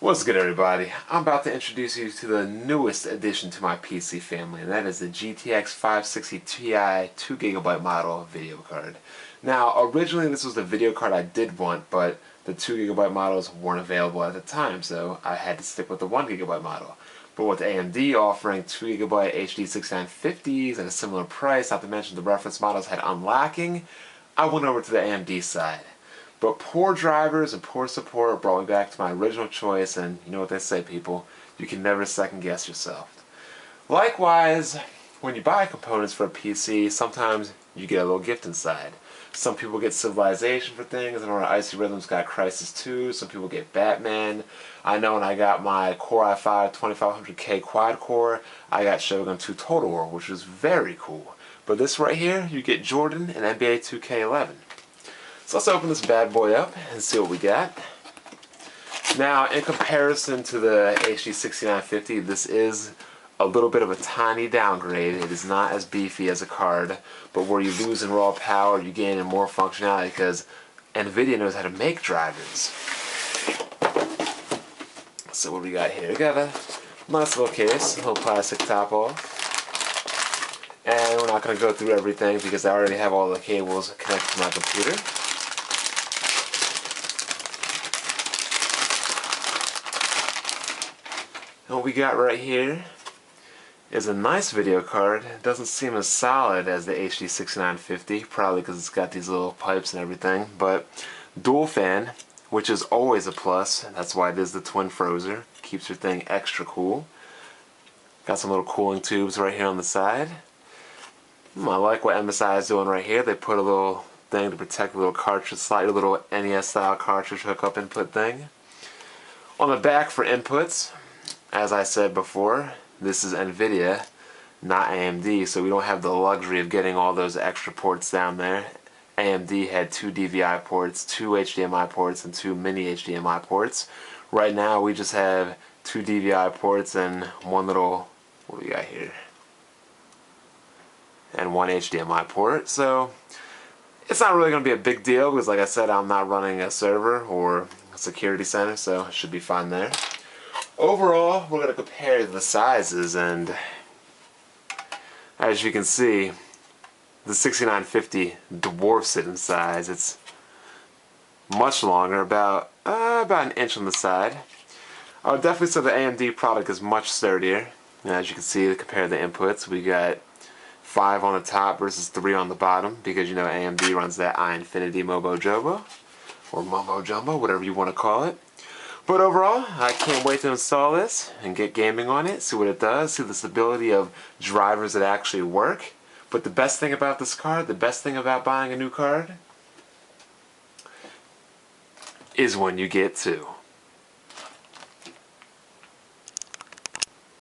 What's good, everybody? I'm about to introduce you to the newest addition to my PC family, and that is the GTX-560 Ti 2GB model video card. Now, originally this was the video card I did want, but the 2GB models weren't available at the time, so I had to stick with the 1GB model. But with AMD offering 2GB HD 6950s at a similar price, not to mention the reference models had unlocking, I went over to the AMD side. But poor drivers and poor support brought me back to my original choice, and you know what they say, people, you can never second guess yourself. Likewise, when you buy components for a PC, sometimes you get a little gift inside. Some people get Civilization for things, and our Icy Rhythms got Crysis 2, some people get Batman. I know when I got my Core i5 2500K quad core, I got Shogun 2 Total War, which was very cool. But this right here, you get Jordan and NBA 2K11. So let's open this bad boy up and see what we got. Now, in comparison to the HD 6950, this is a little bit of a tiny downgrade. It is not as beefy as a card, but where you lose in raw power, you gain in more functionality because Nvidia knows how to make drivers. So what do we got here? We got a nice little case, a little plastic top off. And we're not going to go through everything because I already have all the cables connected to my computer. And what we got right here is a nice video card. It doesn't seem as solid as the HD 6950, probably because it's got these little pipes and everything, but dual fan, which is always a plus. That's why it is the twin Frozr. Keeps your thing extra cool. Got some little cooling tubes right here on the side. I like what MSI is doing right here. They put a little thing to protect the little cartridge slot, a little NES style cartridge hookup input thing. On the back for inputs, as I said before, this is Nvidia, not AMD, so we don't have the luxury of getting all those extra ports down there. AMD had 2 DVI ports, 2 HDMI ports, and 2 mini HDMI ports. Right now we just have 2 DVI ports and one little, what do we got here? And 1 HDMI port, so it's not really going to be a big deal because, like I said, I'm not running a server or a security center, so it should be fine there. Overall, we're going to compare the sizes, and as you can see, the 6950 dwarfs it in size. It's much longer, about an inch on the side. I would definitely say the AMD product is much sturdier. And as you can see, compare the inputs. We got 5 on the top versus 3 on the bottom, because you know AMD runs that iInfinity Mobo Jobo, or Mumbo Jumbo, whatever you want to call it. But overall, I can't wait to install this and get gaming on it, see what it does, see the stability of drivers that actually work. But the best thing about this card, the best thing about buying a new card, is when you get 2.